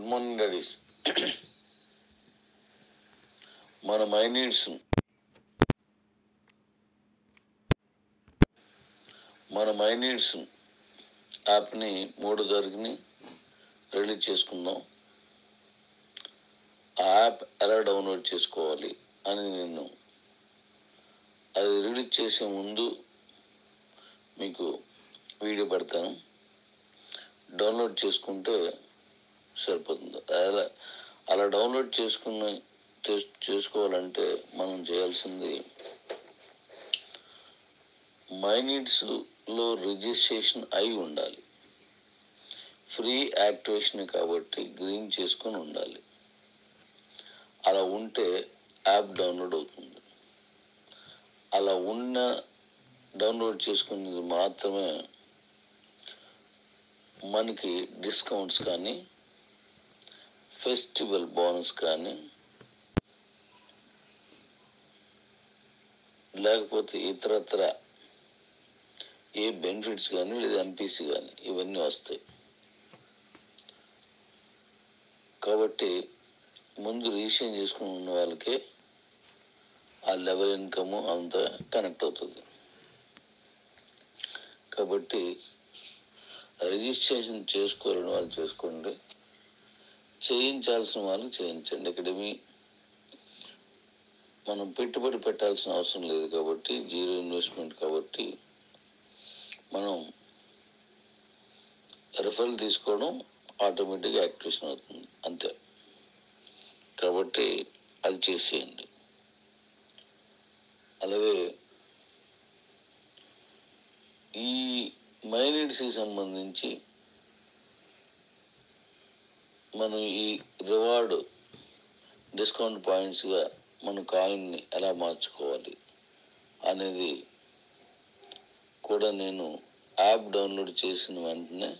Good morning daddy's. మన my needs యాప్ని 3 తారీఖుని రిలీజ్ చేసుకుందాం. ఆ యాప్ ఎలా డౌన్లోడ్ చేసుకోవాలి అని నేను అది రిలీజ్ చేసే ముందు మీకు వీడియో పెడతాను. డౌన్లోడ్ చేసుకుంటే సరిపోతుంది. అలా డౌన్లోడ్ చేసుకోవాలంటే మనం చేయాల్సింది మైనీడ్స్లో రిజిస్ట్రేషన్ అయి ఉండాలి. ఫ్రీ యాక్టివేషన్ కాబట్టి గ్రీన్ చేసుకొని ఉండాలి. అలా ఉంటే యాప్ డౌన్లోడ్ అవుతుంది. అలా డౌన్లోడ్ చేసుకునేది మాత్రమే మనకి డిస్కౌంట్స్ కానీ ఫెస్టివల్ బోనస్ కానీ లేకపోతే ఇతరత్ర ఏ బెనిఫిట్స్ కానీ లేదా ఎంపీసీ కానీ ఇవన్నీ వస్తాయి. కాబట్టి ముందు రిజిస్ట్రేషన్ చేసుకుని ఉన్న వాళ్ళకే ఆ లెవెల్ ఇన్కమ్ అంతా కనెక్ట్ అవుతుంది. కాబట్టి రిజిస్ట్రేషన్ చేసుకోవాలని వాళ్ళు చేసుకోండి, చేయించాల్సిన వాళ్ళు చేయించండి. అకాడమీ మనం పెట్టుబడి పెట్టాల్సిన అవసరం లేదు కాబట్టి, జీరో ఇన్వెస్ట్మెంట్ కాబట్టి మనం రిఫరల్ తీసుకోవడం ఆటోమేటిక్గా యాక్టివేషన్ అవుతుంది అంతే. కాబట్టి అది చేసేయండి. అలాగే ఈ మైనీడ్స్కి సంబంధించి మనం ఈ రివార్డ్ డిస్కౌంట్ పాయింట్స్గా మన కాయిన్ని ఎలా మార్చుకోవాలి అనేది కూడా నేను యాప్ డౌన్లోడ్ చేసిన వెంటనే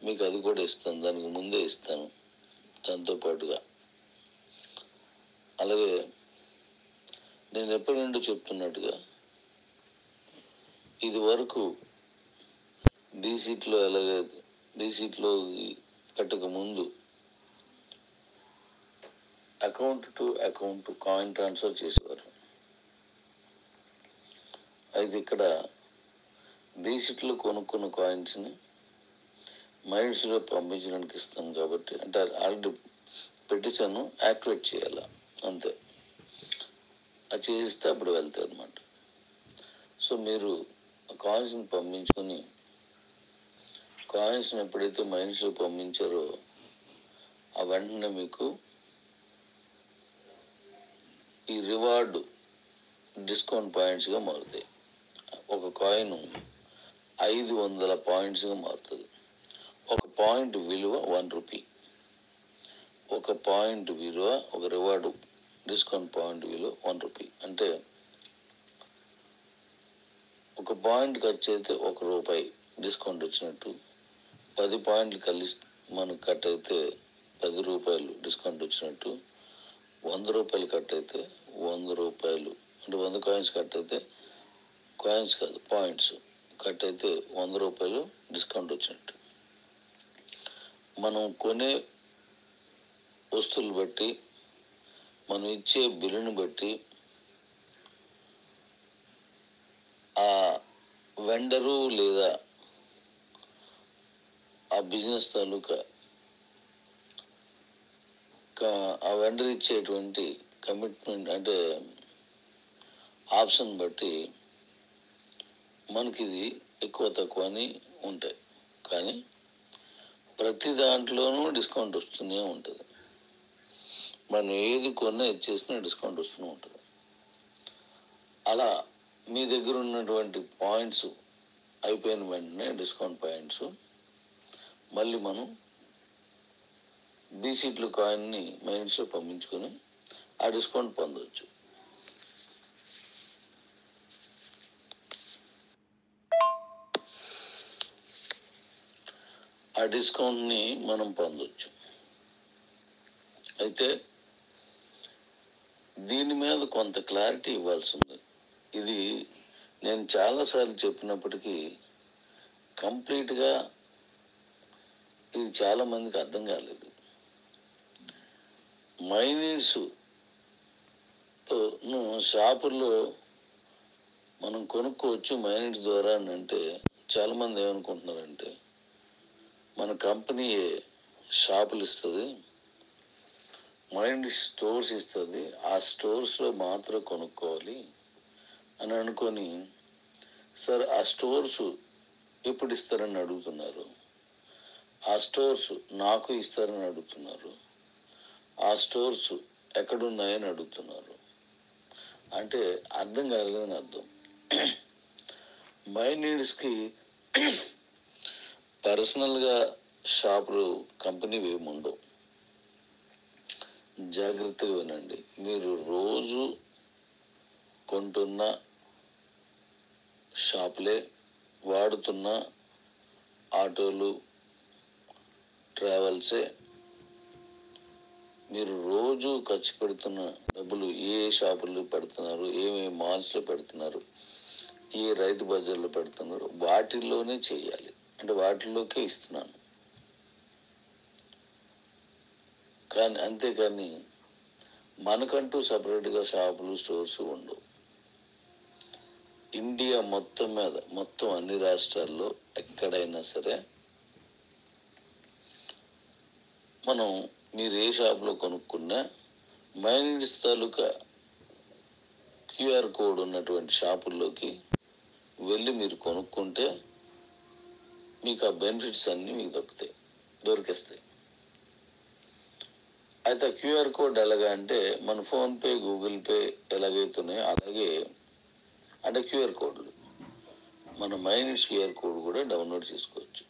మీకు అది కూడా ఇస్తాను, దానికి ముందే ఇస్తాను దాంతోపాటుగా. అలాగే నేను ఎప్పటి నుండి చెప్తున్నట్టుగా ఇది వరకు డీసీట్లో పెట్టక ముందు account to account coin transfer చేసేవారు. అయితే ఇక్కడ డీసీట్లో కొనుక్కున్న కాయిన్స్ని మైనీడ్స్లో పంపించడానికి ఇస్తాను కాబట్టి, అంటే ఆల్రెడీ పెట్టేశాను, యాక్టివేట్ చేయాలి అంతే. అది చేస్తే అప్పుడు వెళ్తాయి అన్నమాట. సో మీరు కాయిన్స్ని పంపించుకొని కాయిన్స్ని ఎప్పుడైతే మైనీడ్స్లో పంపించారో ఆ వెంటనే మీకు ఈ రివార్డ్ డిస్కౌంట్ పాయింట్స్గా మారుతాయి. ఒక కాయిన్ 500 పాయింట్స్గా మారుతుంది. ఒక పాయింట్ విలువ 1 రూపీ. ఒక పాయింట్ విలువ, ఒక రివార్డ్ డిస్కౌంట్ పాయింట్ విలువ 1 రూపీ. అంటే ఒక పాయింట్ ఖర్చు అయితే 1 రూపాయి డిస్కౌంట్ వచ్చినట్టు. 10 పాయింట్లు మనకు కట్ అయితే 10 రూపాయలు డిస్కౌంట్ వచ్చినట్టు. 100 రూపాయలు కట్ అయితే 100 రూపాయలు, అంటే 100 కాయిన్స్ కట్ అయితే, కాయిన్స్ కాదు పాయింట్స్ కట్ అయితే 100 రూపాయలు డిస్కౌంట్ వచ్చినట్టు. మనం కొనే వస్తువులు బట్టి, మనం ఇచ్చే బిల్లుని బట్టి ఆ వెండరు లేదా ఆ బిజినెస్ తాలూకా ఆ వెండర్ ఇచ్చేటువంటి కమిట్మెంట్, అంటే ఆప్షన్ బట్టి మనకి ఇది ఎక్కువ తక్కువ అని ఉంటాయి. కానీ ప్రతి దాంట్లోనూ డిస్కౌంట్ వస్తూనే ఉంటుంది. మనం ఏది కొన్నా ఇచ్చేసినా డిస్కౌంట్ వస్తూనే ఉంటుంది. అలా మీ దగ్గర ఉన్నటువంటి పాయింట్స్ అయిపోయిన వెంటనే డిస్కౌంట్ పాయింట్స్ మళ్ళీ మనం బీసీట్లు కాయిన్ని మైనీడ్స్లో పంపించుకొని ఆ డిస్కౌంట్ పొందవచ్చు. ఆ డిస్కౌంట్ని మనం పొందవచ్చు. అయితే దీని మీద కొంత క్లారిటీ ఇవ్వాల్సి ఉంది. ఇది నేను చాలాసార్లు చెప్పినప్పటికీ కంప్లీట్గా ఇది చాలామందికి అర్థం కాలేదు. మైనీడ్స్ షాపుల్లో మనం కొనుక్కోవచ్చు మైనీడ్స్ ద్వారా అని అంటే చాలామంది ఏమనుకుంటున్నారంటే మన కంపెనీ షాపులు ఇస్తుంది, మైనీడ్స్ స్టోర్స్ ఇస్తుంది, ఆ స్టోర్స్లో మాత్రం కొనుక్కోవాలి అని అనుకొని సార్ ఆ స్టోర్స్ ఎప్పుడు ఇస్తారని అడుగుతున్నారు, ఆ స్టోర్స్ నాకు ఇస్తారని అడుగుతున్నారు, ఆ స్టోర్స్ ఎక్కడున్నాయని అడుగుతున్నారు. అంటే అర్థం కాలేదని అర్థం. మై నీడ్స్కి పర్సనల్గా షాపులు కంపెనీవి ఏమి ఉండవు. జాగ్రత్తగా వినండి. మీరు రోజు కొంటున్న షాపులే, వాడుతున్న ఆటోలు, ట్రావెల్సే, మీరు రోజు ఖర్చు పెడుతున్న డబ్బులు ఏ షాపుల్లో పెడుతున్నారు, ఏమేమి మాల్స్లో పెడుతున్నారు, ఏ రైతు బజార్లో పెడుతున్నారు, వాటిల్లోనే చేయాలి. అంటే వాటిల్లోకే ఇస్తున్నాను. కానీ అంతేకాని మనకంటూ సపరేట్గా షాపులు, స్టోర్స్ ఉండవు. ఇండియా మొత్తం మీద, మొత్తం అన్ని రాష్ట్రాల్లో ఎక్కడైనా సరే మనం మీరు ఏ షాప్లో కొనుక్కున్నా మైనీడ్స్ తాలూకా క్యూఆర్ కోడ్ ఉన్నటువంటి షాపుల్లోకి వెళ్ళి మీరు కొనుక్కుంటే మీకు ఆ బెనిఫిట్స్ అన్నీ మీకు దొరికేస్తాయి. అయితే క్యూఆర్ కోడ్ ఎలాగా అంటే మన ఫోన్పే, గూగుల్ పే ఎలాగైతున్నాయో అలాగే అంటే క్యూఆర్ కోడ్లు మన మైనీడ్స్ క్యూఆర్ కోడ్ కూడా డౌన్లోడ్ చేసుకోవచ్చు.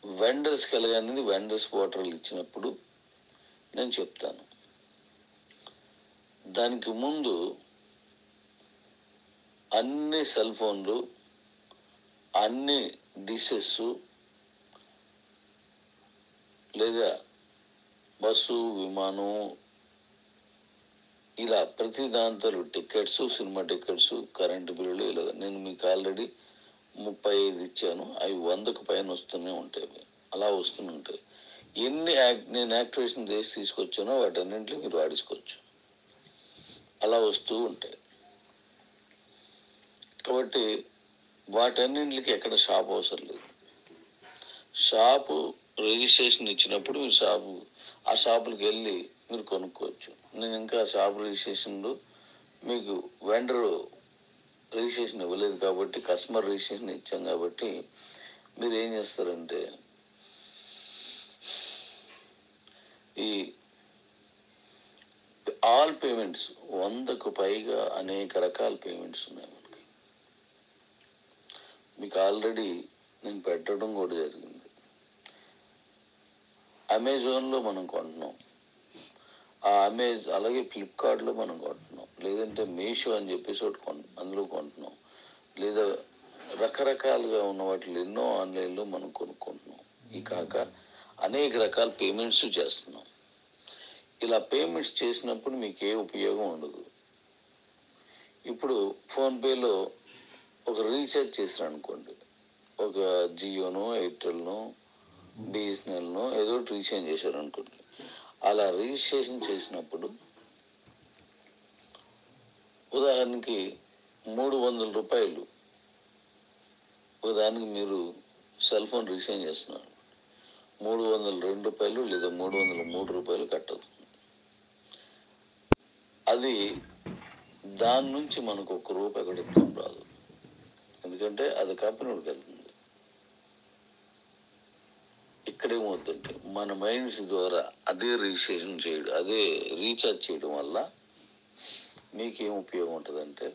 వెండర్స్కి ఎలాగనేది వెండర్స్ పోర్టల్ ఇచ్చినప్పుడు నేను చెప్తాను. దానికి ముందు అన్ని సెల్ ఫోన్లు, అన్ని డిషెస్ లేదా బస్సు, విమానం ఇలా ప్రతి దాంతో టికెట్స్, సినిమా టికెట్స్, కరెంటు బిల్లులు ఇలా నేను మీకు ఆల్రెడీ 35 ఇచ్చాను. అవి 100కు పైన వస్తూనే ఉంటాయి. అలా వస్తూనే ఉంటాయి. నేను యాక్టివేషన్ చేసి తీసుకొచ్చానో వాటన్నింటినీ మీరు వాడించుకోవచ్చు. అలా వస్తూ ఉంటాయి. కాబట్టి వాటన్నింటికి ఎక్కడ షాప్ అవసరం లేదు. షాపు రిజిస్ట్రేషన్ ఇచ్చినప్పుడు మీరు ఆ షాపులకు వెళ్ళి మీరు కొనుక్కోవచ్చు. నేను ఇంకా షాప్ రిజిస్ట్రేషన్లు మీకు వెండర్ రిజిస్ట్రేషన్ ఇవ్వలేదు కాబట్టి, కస్టమర్ రిజిస్ట్రేషన్ ఇచ్చాం కాబట్టి మీరు ఏం చేస్తారంటే ఈ ఆల్ పేమెంట్స్ 100కు పైగా అనేక రకాల పేమెంట్స్ ఉన్నాయి మనకి. మీకు ఆల్రెడీ నేను పెట్టడం కూడా జరిగింది. అమెజాన్లో మనం కొంటున్నాం, అలాగే ఫ్లిప్కార్ట్లో మనం కొంటున్నాం, లేదంటే మీషో అని చెప్పేసి ఒకటి అందులో కొంటున్నాం, లేదా రకరకాలుగా ఉన్న వాటిలో ఎన్నో ఆన్లైన్లో మనం కొనుక్కుంటున్నాం. ఈ కాక అనేక రకాల పేమెంట్స్ చేస్తున్నాం. ఇలా పేమెంట్స్ చేసినప్పుడు మీకు ఏ ఉపయోగం ఉండదు. ఇప్పుడు ఫోన్పేలో ఒక రీఛార్జ్ చేసినారు అనుకోండి, ఒక జియోనో, ఎయిర్టెల్నో, బిఎస్ఎన్ఎల్నో ఏదో రీఛార్జ్ చేశారు అనుకోండి. అలా రిజిస్ట్రేషన్ చేసినప్పుడు ఉదాహరణకి 300 రూపాయలు ఉదాహరణకి మీరు సెల్ ఫోన్ రీఛార్జ్ చేస్తున్నారు, 302 రూపాయలు లేదా 303 రూపాయలు కట్టదు. అది దాని నుంచి మనకు ₹1 కూడా ఇన్కమ్ రాదు. ఎందుకంటే అది కంపెనీకి వెళ్తుంది. ఇక్కడేమవుతుందంటే మన మైండ్స్ ద్వారా అదే రిజిస్ట్రేషన్ చేయడం, అదే రీఛార్జ్ చేయడం వల్ల మీకేం ఉపయోగం ఉంటుందంటే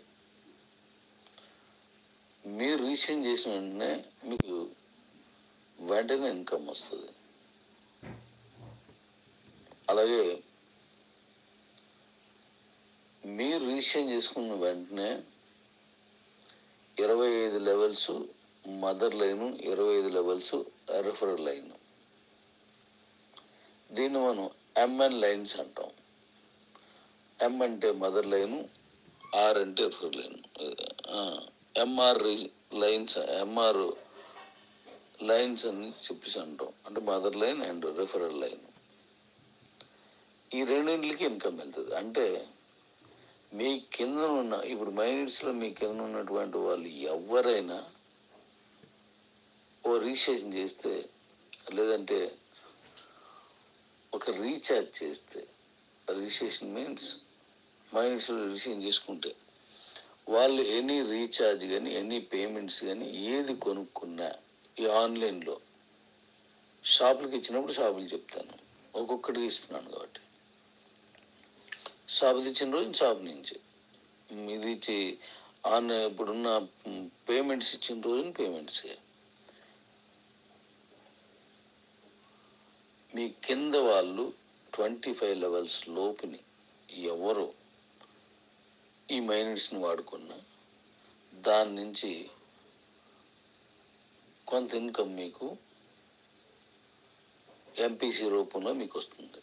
మీరు రిజిస్ట్రేషన్ చేసిన వెంటనే మీకు వెంటనే ఇన్కమ్ వస్తుంది. అలాగే మీరు రిజిస్ట్రేషన్ చేసుకున్న వెంటనే 25 levels mother line, 25 levels referral line. దీన్ని మనం ఎంఎన్ లైన్స్ అంటాం. ఎం అంటే మదర్ లైను, ఆర్ అంటే రెఫరల్ లైన్. ఎంఆర్ లైన్స్ అని చెప్పేసి అంటాం. అంటే mother line and referral line. ఈ రెండింటికి ఇన్కమ్ వెళ్తుంది. అంటే మీ కింద ఉన్న ఇప్పుడు మైనిట్స్లో మీ కింద ఉన్నటువంటి వాళ్ళు ఎవరైనా ఓ రిజిస్ట్రేషన్ చేస్తే, లేదంటే ఒక రీఛార్జ్ చేస్తే, రిజిస్ట్రేషన్ మీన్స్ మైనిట్స్లో రిజిస్ట్రేషన్ చేసుకుంటే వాళ్ళు ఎనీ రీఛార్జ్ కానీ ఎనీ పేమెంట్స్ కానీ ఏది కొనుక్కున్నా ఈ ఆన్లైన్లో షాపులకి ఇచ్చినప్పుడు షాపులు చెప్తాను, ఒక్కొక్కటికి ఇస్తున్నాను కాబట్టి షాపులు ఇచ్చిన రోజు షాప్ నుంచి ఇది ఇచ్చి ఇప్పుడున్న పేమెంట్స్ ఇచ్చిన రోజున పేమెంట్స్ మీ కింద వాళ్ళు 25 లెవెల్స్ లోపుని ఎవరు ఈ మైనిట్స్ని వాడుకున్నా దాని నుంచి కొంత ఇన్కమ్ మీకు ఎంపీసీ రూపంలో మీకు వస్తుంది.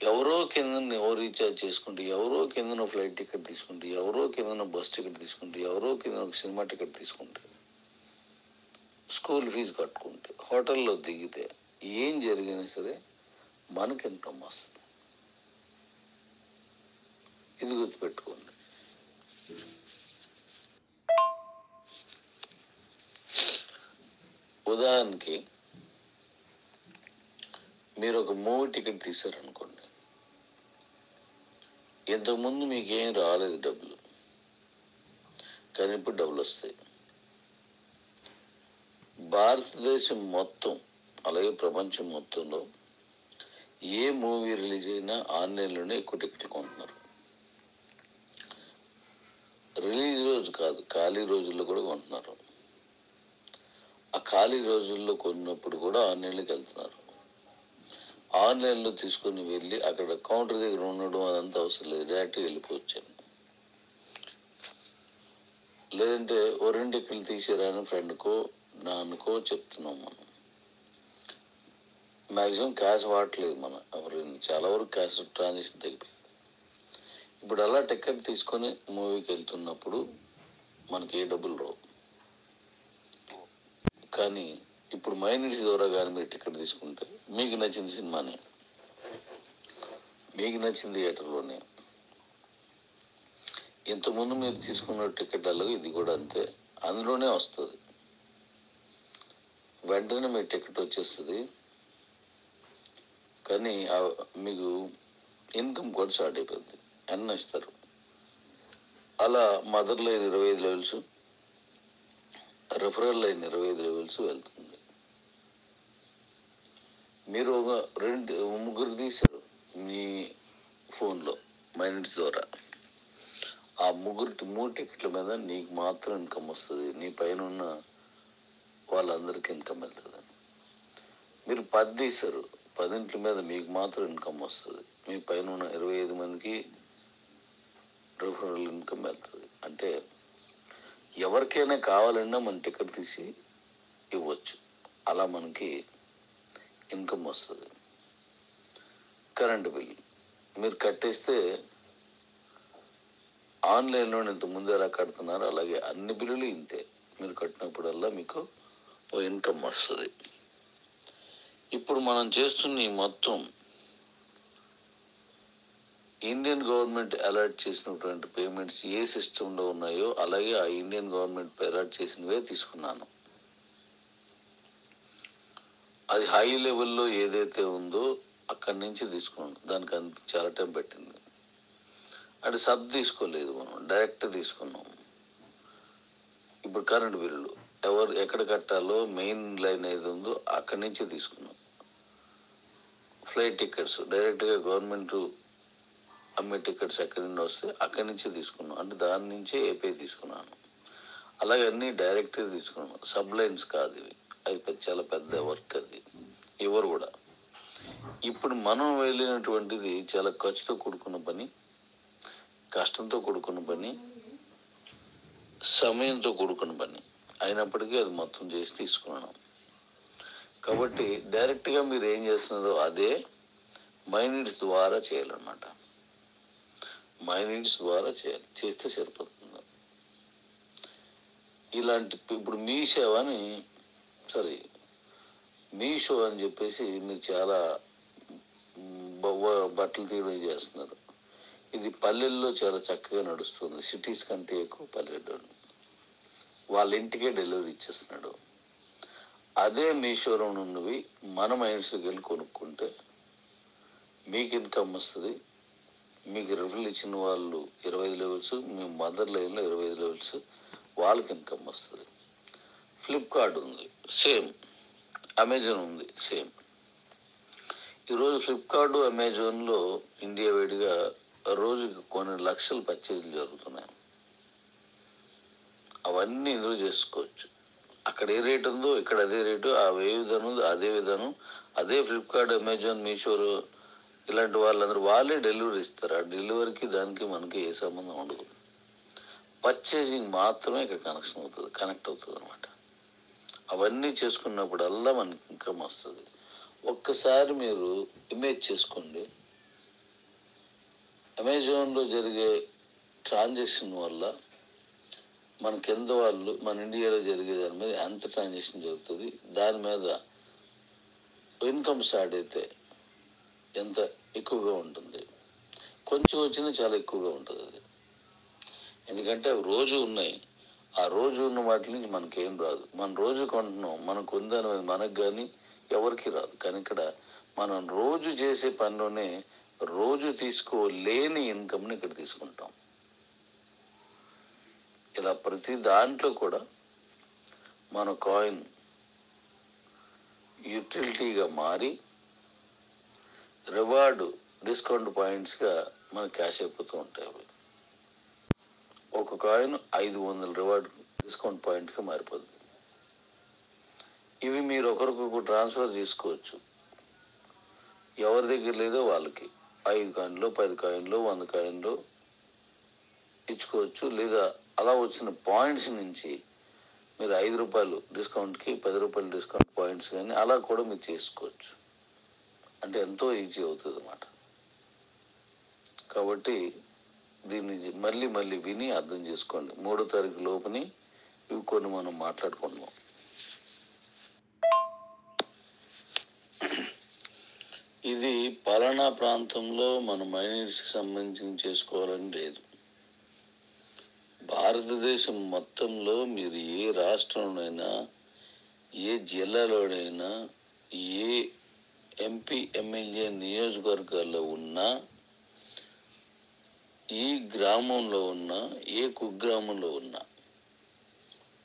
ఎవరో కింద ఎవరు రీఛార్జ్ చేసుకుంటే, ఎవరో కిందన ఫ్లైట్ టికెట్ తీసుకుంటే, ఎవరో కిందన బస్ టికెట్ తీసుకుంటే, ఎవరో కింద ఒక సినిమా టికెట్ తీసుకుంటే, స్కూల్ ఫీజు కట్టుకుంటే, హోటల్లో దిగితే ఏం జరిగినా సరే మనకి ఇన్కమ్ వస్తుంది. ఇది గుర్తుపెట్టుకోండి. ఉదాహరణకి మీరు ఒక మూవీ టికెట్ తీశారనుకోండి, ఇంతకుముందు మీకు ఏం రాలేదు డబ్బులు, కానీ ఇప్పుడు డబ్బులు వస్తాయి. భారతదేశం మొత్తం అలాగే ప్రపంచం మొత్తంలో ఏ మూవీ రిలీజ్ అయినా ఆన్లైన్లోనే ఎక్కువ టికెట్లు కొంటున్నారు. రిలీజ్ రోజు కాదు, ఖాళీ రోజుల్లో కూడా కొంటున్నారు. ఆ ఖాళీ రోజుల్లో కొన్నప్పుడు కూడా ఆన్లైన్లోకి వెళ్తున్నారు. ఆన్లైన్లో తీసుకొని వెళ్ళి అక్కడ కౌంటర్ దగ్గర ఉండడం అదంతా అవసరం లేదు, డైరెక్ట్గా వెళ్ళిపోవచ్చాను. లేదంటే ఓ 2 టికెట్లు తీసారని ఫ్రెండ్కో నాన్నకో చెప్తున్నాం. మనం మ్యాక్సిమం క్యాష్ వాడట్లేదు, మన ఎవరైనా చాలా వరకు క్యాష్ ట్రాన్సాక్షన్ తగ్గిపోయింది. ఇప్పుడు అలా టికెట్ తీసుకొని మూవీకి వెళ్తున్నప్పుడు మనకి ఏ డబ్బులు రావు. కానీ ఇప్పుడు మైనిట్స్ ద్వారా కానీ మీరు టికెట్ తీసుకుంటే మీకు నచ్చిన సినిమాని మీకు నచ్చిన థియేటర్లోనే ఇంతకుముందు మీరు తీసుకున్న టికెట్ అలాగే ఇది కూడా అంతే, అందులోనే వస్తుంది. వెంటనే మీ టికెట్ వచ్చేస్తుంది, కానీ మీకు ఇన్కమ్ కూడా స్టార్ట్ అయిపోయింది, అన్న ఇస్తారు. అలా mother line 25 levels, referral line 25 levels వెళ్తుంది. మీరు ఒక 2-3 తీశారు మీ ఫోన్లో మైనిట్స్ ద్వారా, ఆ 3 టికెట్ల మీద నీకు మాత్రం ఇన్కమ్ వస్తుంది, నీ పైన ఉన్న వాళ్ళందరికీ ఇన్కమ్ వెళ్తుంది. మీరు 10 తీశారు, 10 మీద మీకు మాత్రం ఇన్కమ్ వస్తుంది, మీ పైన ఉన్న 25 మందికి రెఫరల్ ఇన్కమ్ వెళ్తుంది. అంటే ఎవరికైనా కావాలన్నా మన టికెట్ తీసి ఇవ్వచ్చు, అలా మనకి ఇన్కమ్ వస్తుంది. కరెంటు బిల్ మీరు కట్టేస్తే ఆన్లైన్లో ఇంతకుముందు ఎలా కడుతున్నారు అలాగే అన్ని బిల్లులు ఇంతే, మీరు కట్టినప్పుడల్లా మీకు ఓ ఇన్కమ్ వస్తుంది. ఇప్పుడు మనం చేస్తున్న ఈ మొత్తం ఇండియన్ గవర్నమెంట్ అలాట్ చేసినటువంటి పేమెంట్స్ ఏ సిస్టంలో ఉన్నాయో అలాగే ఆ ఇండియన్ గవర్నమెంట్ అలాట్ చేసినవే తీసుకున్నాను. అది హై లెవెల్లో ఏదైతే ఉందో అక్కడి నుంచి తీసుకున్నాను. దానికి అంత చాలా టైం పెట్టింది. అంటే సబ్ తీసుకోలేదు, మనం డైరెక్ట్ తీసుకున్నాం. ఇప్పుడు కరెంట్ బిల్లు ఎక్కడ కట్టాలో మెయిన్ లైన్ ఏది ఉందో అక్కడి నుంచి తీసుకున్నాం. ఫ్లైట్ టికెట్స్ డైరెక్ట్గా గవర్నమెంట్ అమ్మే టికెట్స్ ఎక్కడి నుండి వస్తే అక్కడి నుంచి తీసుకున్నాం, అంటే దాని నుంచే ఏపీ తీసుకున్నాను. అలాగే అన్నీ డైరెక్ట్గా తీసుకున్నాను, సబ్ లైన్స్ కాదు ఇవి. అది చాలా పెద్ద వర్క్, అది ఎవరు కూడా. ఇప్పుడు మనం వెళ్ళినటువంటిది చాలా ఖర్చుతో కూడుకున్న పని, కష్టంతో కూడుకున్న పని, సమయంతో కూడుకున్న పని అయినప్పటికీ అది మొత్తం చేసి తీసుకున్నాను. కాబట్టి డైరెక్ట్గా మీరు ఏం చేస్తున్నారో అదే మైనిట్స్ ద్వారా చేయాలన్నమాట. మైనిట్స్ ద్వారా చేస్తే సరిపోతుంది. ఇలాంటి ఇప్పుడు మీ సేవని మీషో అని చెప్పేసి మీరు చాలా బట్టలు తీయడం చేస్తున్నారు. ఇది పల్లెల్లో చాలా చక్కగా నడుస్తుంది. సిటీస్ కంటే ఎక్కువ పల్లెల్లో వాళ్ళ ఇంటికే డెలివరీ ఇచ్చేస్తున్నాడు. అదే మీషోలో ఉన్నవి మన మైండ్స్కి వెళ్ళి కొనుక్కుంటే మీకు ఇన్కమ్ వస్తుంది. మీకు రిఫరల్ ఇచ్చిన వాళ్ళు 25 లెవెల్స్, మీ మదర్ లైన్లో 25 లెవెల్స్, వాళ్ళకి ఇన్కమ్ వస్తుంది. ఫ్లిప్కార్ట్ ఉంది సేమ్, అమెజాన్ ఉంది సేమ్. ఈరోజు ఫ్లిప్కార్ట్, అమెజాన్లో ఇండియా వైడ్గా రోజుకి కొన్ని లక్షల పర్చేజీలు జరుగుతున్నాయి. అవన్నీ ఇందులో చేసుకోవచ్చు. అక్కడ ఏ రేట్ ఉందో ఇక్కడ అదే రేటు, ఏ విధానం ఉందో అదే విధానం. అదే ఫ్లిప్కార్ట్, అమెజాన్, మీషోలో ఇలాంటి వాళ్ళందరూ వాళ్ళే డెలివరీ ఇస్తారు. ఆ డెలివరీకి దానికి మనకి ఏ సంబంధం ఉండదు. పర్చేజింగ్ మాత్రమే ఇక్కడ కనెక్ట్ అవుతుంది అనమాట. అవన్నీ చేసుకున్నప్పుడల్లా మనకి ఇన్కమ్ వస్తుంది. ఒక్కసారి మీరు ఇమేజ్ చేసుకోండి, అమెజాన్లో జరిగే ట్రాన్సాక్షన్ వల్ల మన కింద వాళ్ళు మన ఇండియాలో జరిగే దాని మీద ఎంత ట్రాన్సాక్షన్ జరుగుతుంది, దాని మీద ఇన్కమ్ స్టార్ట్ అయితే ఎంత ఎక్కువగా ఉంటుంది. కొంచెం వచ్చినా చాలా ఎక్కువగా ఉంటుంది అది. ఎందుకంటే అవి రోజు ఉన్నాయి. ఆ రోజు ఉన్న వాటి నుంచి మనకేం రాదు. మనం రోజు కొంటున్నాం, మనం కొందాని మీద మనకు కానీ ఎవరికి రాదు. కానీ ఇక్కడ మనం రోజు చేసే పనిలోనే రోజు తీసుకోలేని ఇన్కమ్ని ఇక్కడ తీసుకుంటాం. ఇలా ప్రతి దాంట్లో కూడా మన కాయిన్ యూటిలిటీగా మారి రివార్డు డిస్కౌంట్ పాయింట్స్గా మన క్యాష్ అయిపోతూ ఉంటాయి. అవి ఒక కాయిన్ 500 రివార్డ్ డిస్కౌంట్ పాయింట్గా మారిపోతుంది. ఇవి మీరు ఒకరికొకరు ట్రాన్స్ఫర్ చేసుకోవచ్చు. ఎవరి దగ్గర లేదో వాళ్ళకి 5 కాయిన్లో, 10 కాయిన్లో, 100 కాయిన్లో ఇచ్చుకోవచ్చు. లేదా అలా వచ్చిన పాయింట్స్ నుంచి మీరు 5 రూపాయలు డిస్కౌంట్కి 10 రూపాయలు డిస్కౌంట్ పాయింట్స్ కానీ అలా కూడా మీరు చేసుకోవచ్చు. అంటే ఎంతో ఈజీ అవుతుంది అన్నమాట. కాబట్టి దీన్ని మళ్ళీ మళ్ళీ విని అర్థం చేసుకోండి. 3వ తారీఖు లోపుని ఇవి కొన్ని మనం మాట్లాడుకుందాం. ఇది పలానా ప్రాంతంలో మన మైనీడ్స్కి సంబంధించి చేసుకోవాలని లేదు. భారతదేశం మొత్తంలో మీరు ఏ రాష్ట్రంలోనైనా, ఏ జిల్లాలోనైనా, ఏ ఎంపీ ఎమ్మెల్యే నియోజకవర్గాల్లో ఉన్నా, ఈ గ్రామంలో ఉన్నా, ఏ కుగ్రామంలో ఉన్నా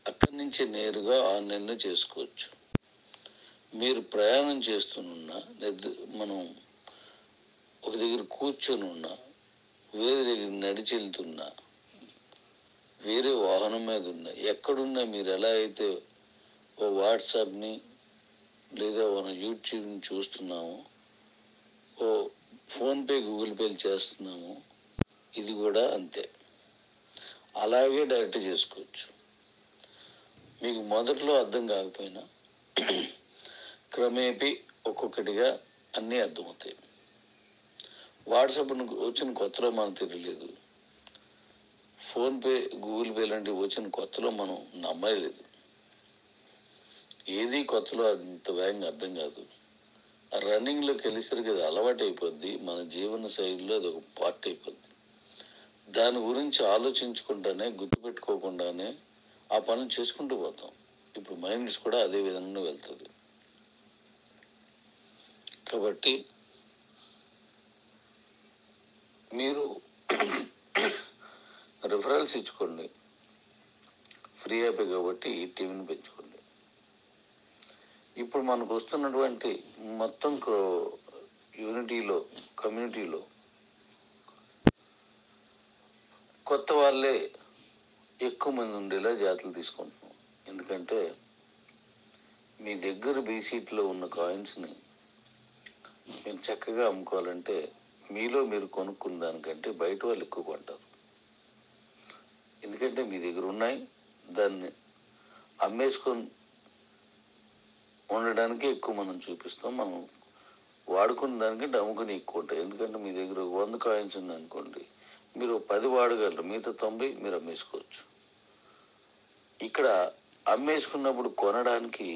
అక్కడి నుంచి నేరుగా ఆన్లైన్లో చేసుకోవచ్చు. మీరు ప్రయాణం చేస్తున్నా, మనం ఒక దగ్గర కూర్చొని ఉన్నా, వేరే దగ్గర నడిచి వెళ్తున్నా, వేరే వాహనం మీద ఉన్నా, ఎక్కడున్నా మీరు ఎలా అయితే ఓ వాట్సాప్ని లేదా మన యూట్యూబ్ని చూస్తున్నామో, ఓ ఫోన్పే, గూగుల్ పేలు చేస్తున్నామో, ఇది కూడా అంతే. అలాగే డైరెక్ట్ చేసుకోవచ్చు. మీకు మొదట్లో అర్థం కాకపోయినా క్రమేపీ ఒక్కొక్కటిగా అన్నీ అర్థమవుతాయి. వాట్సాప్ వచ్చిన కొత్తలో మనకు తెలియలేదు. ఫోన్పే, గూగుల్ పే లాంటివి వచ్చిన కొత్తలో మనం నమ్మలేదు. ఏది కొత్తలో అంత వేగంగా అర్థం కాదు. ఆ రన్నింగ్లోకి వెళ్ళేసరికి అది అలవాటు అయిపోద్ది. మన జీవన శైలిలో అది ఒక పార్ట్ అయిపోద్ది. దాని గురించి ఆలోచించుకుంటానే, గుర్తుపెట్టుకోకుండానే ఆ పనులు చేసుకుంటూ పోతాం. ఇప్పుడు మైండ్స్ కూడా అదే విధంగా వెళ్తుంది. కాబట్టి మీరు రిఫరల్స్ ఇచ్చుకోండి. ఫ్రీ యాప్ కాబట్టి టీవీని పెంచుకోండి. ఇప్పుడు మనకు వస్తున్నటువంటి మొత్తం యూనిటీలో, కమ్యూనిటీలో కొత్త వాళ్ళే ఎక్కువ మంది ఉండేలా జాగ్రత్తలు తీసుకుంటున్నాం. ఎందుకంటే మీ దగ్గర బీసీట్లో ఉన్న కాయిన్స్ని మీరు చక్కగా అమ్ముకోవాలంటే మీలో మీరు కొనుక్కున్న దానికంటే బయట వాళ్ళు ఎక్కువ కొంటారు. ఎందుకంటే మీ దగ్గర ఉన్నాయి, దాన్ని అమ్మేసుకొని ఉండడానికి ఎక్కువ మనం చూపిస్తాం. మనం వాడుకున్న దానికంటే అమ్ముకుని ఎక్కువ ఉంటాయి. ఎందుకంటే మీ దగ్గర 100 కాయిన్స్ ఉందనుకోండి, మీరు 10 వాడగలరు, మిగతా 90 మీరు అమ్మేసుకోవచ్చు. ఇక్కడ అమ్మేసుకున్నప్పుడు కొనడానికి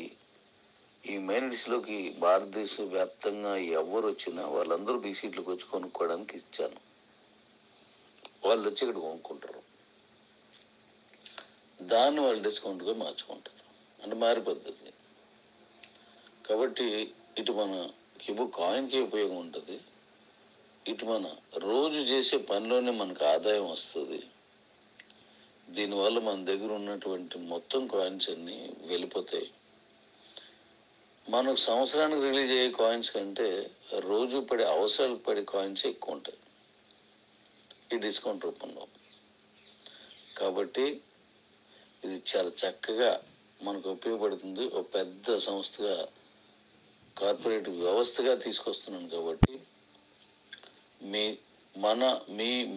ఈ మైనారిటీస్లోకి భారతదేశ వ్యాప్తంగా ఎవరు వచ్చినా వాళ్ళందరూ బీసీట్లోకి వచ్చి కొనుక్కోవడానికి ఇచ్చాను. వాళ్ళు వచ్చి ఇక్కడ కొనుక్కుంటారు, దాన్ని వాళ్ళు డిస్కౌంట్గా మార్చుకుంటారు, అంటే మారిపోతుంది. కాబట్టి ఇటు మన కాయిన్కి ఉపయోగం ఉంటుంది, ఇటు మన రోజు చేసే పనిలోనే మనకు ఆదాయం వస్తుంది. దీనివల్ల మన దగ్గర ఉన్నటువంటి మొత్తం కాయిన్స్ అన్నీ వెళ్ళిపోతాయి. మనకు సంవత్సరానికి రిలీజ్ అయ్యే కాయిన్స్ కంటే రోజు పడే అవసరాలకు పడే కాయిన్స్ ఎక్కువ ఉంటాయి ఈ డిస్కౌంట్ రూపంలో. కాబట్టి ఇది చాలా చక్కగా మనకు ఉపయోగపడుతుంది. ఒక పెద్ద సంస్థగా, కార్పొరేట్ వ్యవస్థగా తీసుకొస్తున్నాను. కాబట్టి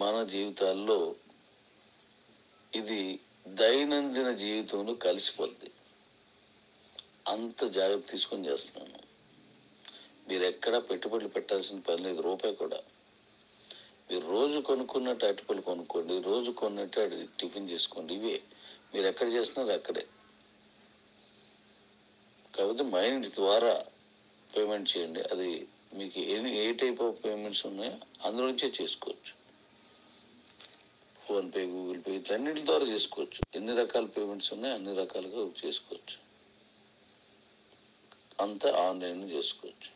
మన జీవితాల్లో ఇది దైనందిన జీవితంలో కలిసిపోద్ది. అంత జాగ్రత్త తీసుకొని చేస్తున్నాను. మీరు ఎక్కడా పెట్టుబడులు పెట్టాల్సిన పని లేదు, రూపాయి కూడా. మీరు రోజు కొనుక్కున్నట్టు అరటిపళ్ళు కొనుక్కోండి, రోజు కొన్నట్టు టిఫిన్ చేసుకోండి. ఇవే మీరు ఎక్కడ చేస్తున్నారు అక్కడే. కాకపోతే మైండ్ ద్వారా పేమెంట్ చేయండి. అది మీకు ఏ టైప్ ఆఫ్ పేమెంట్స్ ఉన్నాయో అందులో నుంచే చేసుకోవచ్చు. ఫోన్పే, గూగుల్ పే ఇట్లన్నింటి ద్వారా చేసుకోవచ్చు. ఎన్ని రకాల పేమెంట్స్ ఉన్నాయో అన్ని రకాలుగా చేసుకోవచ్చు. అంతా ఆన్లైన్ చేసుకోవచ్చు.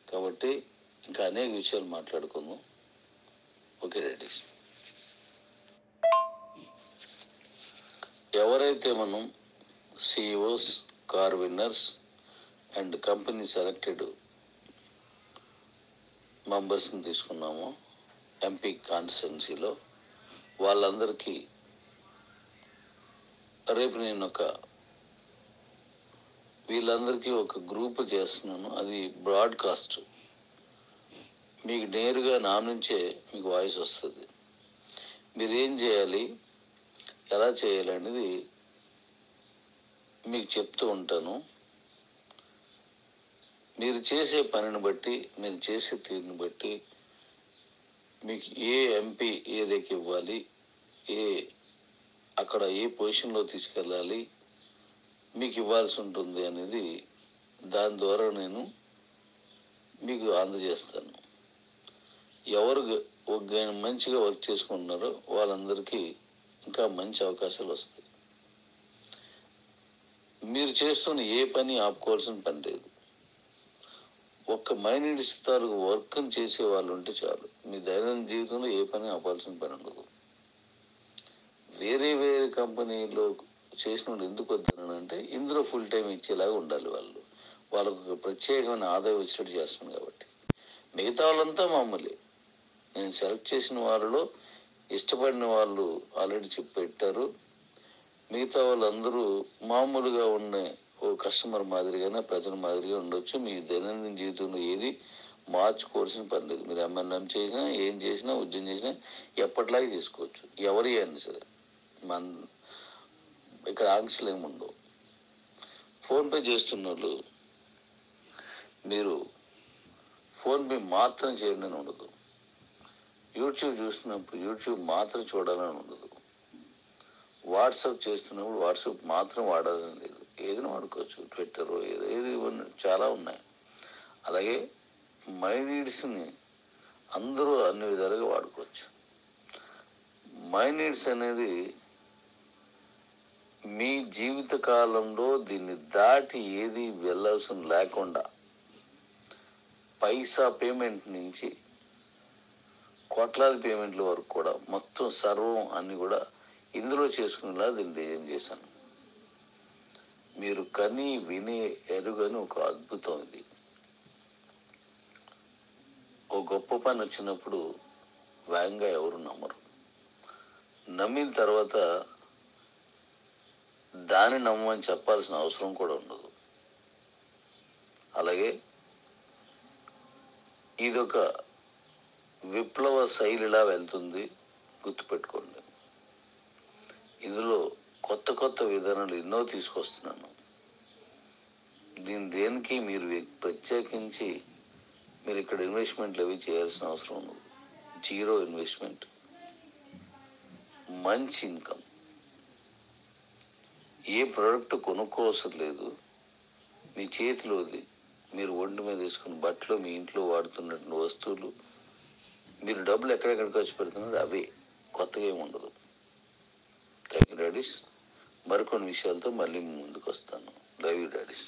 కాబట్టి ఇంకా అనేక విషయాలు మాట్లాడుకుందాం. Okay, ready. ఎవరైతే మనం CEOs, car winners and company selected మెంబర్స్ని తీసుకున్నామో ఎంపీ కాన్స్టిట్యున్సీలో, వాళ్ళందరికీ రేపు నేను వీళ్ళందరికీ ఒక గ్రూప్ చేస్తున్నాను. అది బ్రాడ్కాస్ట్. మీకు నేరుగా నా నుంచే మీకు వాయిస్ వస్తుంది. మీరు ఏం చేయాలి, ఎలా చేయాలి అనేది మీకు చెప్తూ ఉంటాను. మీరు చేసే పనిని బట్టి, మీరు చేసే తీరుని బట్టి మీకు ఏ ఎంపీ ఏరియాకి ఇవ్వాలి, అక్కడ ఏ పొజిషన్లో తీసుకెళ్ళాలి, మీకు ఇవ్వాల్సి ఉంటుంది అనేది దాని ద్వారా నేను మీకు అందజేస్తాను. ఎవరు మంచిగా వర్క్ చేసుకుంటున్నారో వాళ్ళందరికీ ఇంకా మంచి అవకాశాలు వస్తాయి. మీరు చేస్తున్న ఏ పని ఆపుకోవాల్సిన పని లేదు. ఒక్క మైనారిటీస్ తాలూకు వర్క్ చేసే వాళ్ళు ఉంటే చాలు. మీ దైనందిన జీవితంలో ఏ పని ఆపాల్సిన పని ఉండదు. వేరే కంపెనీలో చేసిన వాళ్ళు ఎందుకు వద్దనంటే ఇందులో ఫుల్ టైం ఇచ్చేలాగా ఉండాలి. వాళ్ళకు ఒక ప్రత్యేకమైన ఆదాయం వచ్చేటట్టు చేస్తున్నాను. కాబట్టి మిగతా వాళ్ళంతా మామూలే. నేను సెలెక్ట్ చేసిన వాళ్ళలో ఇష్టపడిన వాళ్ళు ఆల్రెడీ పెట్టారు. మిగతా వాళ్ళందరూ మామూలుగా ఉన్న ఓ కస్టమర్ మాదిరిగానే, ప్రజల మాదిరిగా ఉండొచ్చు. మీ దైనందిన జీవితంలో ఏది మార్చుకోవాల్సిన పని లేదు. మీరు ఎంఎన్ఎం చేసినా, ఏం చేసినా, ఉద్యోగం చేసినా ఎప్పటిలాగే చేసుకోవచ్చు. ఎవరి అయినా సరే. ఇక్కడ ఆంక్షలు ఏమి ఉండవు. ఫోన్పే చేస్తున్న వాళ్ళు మీరు ఫోన్పే మాత్రం చేయడం ఉండదు. యూట్యూబ్ చూస్తున్నప్పుడు యూట్యూబ్ మాత్రం చూడాలని ఉండదు. వాట్సాప్ చేస్తున్నప్పుడు వాట్సాప్ మాత్రం వాడాలని లేదు. ఏదైనా వాడుకోవచ్చు. ట్విట్టర్ ఏది చాలా ఉన్నాయి. అలాగే మై నీడ్స్ని అందరూ అన్ని విధాలుగా వాడుకోవచ్చు. మై నీడ్స్ అనేది మీ జీవిత కాలంలో దీన్ని దాటి ఏది వెళ్ళాల్సిన లేకుండా పైసా పేమెంట్ నుంచి కోట్లాది పేమెంట్ల వరకు కూడా మొత్తం సర్వం అన్ని కూడా ఇందులో చేసుకునేలా దీన్ని డిజైన్ చేశాను. మీరు కని విని ఎరుగని ఒక అద్భుతం ఇది. ఓ గొప్ప పని వచ్చినప్పుడు వేగంగా ఎవరు నమ్మరు. నమ్మిన తర్వాత దాన్ని నమ్మని చెప్పాల్సిన అవసరం కూడా ఉండదు. అలాగే ఇదొక విప్లవ శైలిలా వెళ్తుంది, గుర్తుపెట్టుకోండి. ఇందులో కొత్త కొత్త విధానాలు ఎన్నో తీసుకొస్తున్నాను. దేనికి మీరు ప్రత్యేకించి మీరు ఇక్కడ ఇన్వెస్ట్మెంట్లు అవి చేయాల్సిన అవసరం ఉండదు. జీరో ఇన్వెస్ట్మెంట్, మంచి ఇన్కమ్. ఏ ప్రోడక్ట్ కొనుక్కోవసరం లేదు. మీ చేతిలోది, మీరు ఒంటి మీద వేసుకున్న బట్టలు, మీ ఇంట్లో వాడుతున్నటువంటి వస్తువులు, మీరు డబ్బులు ఎక్కడెక్కడ ఖర్చు పెడుతున్నారు అవే, కొత్తగా ఏమి ఉండదు. Thank you daddy's. మరికొన్ని విషయాలతో మళ్ళీ ముందుకు వస్తాను. Love you daddy's.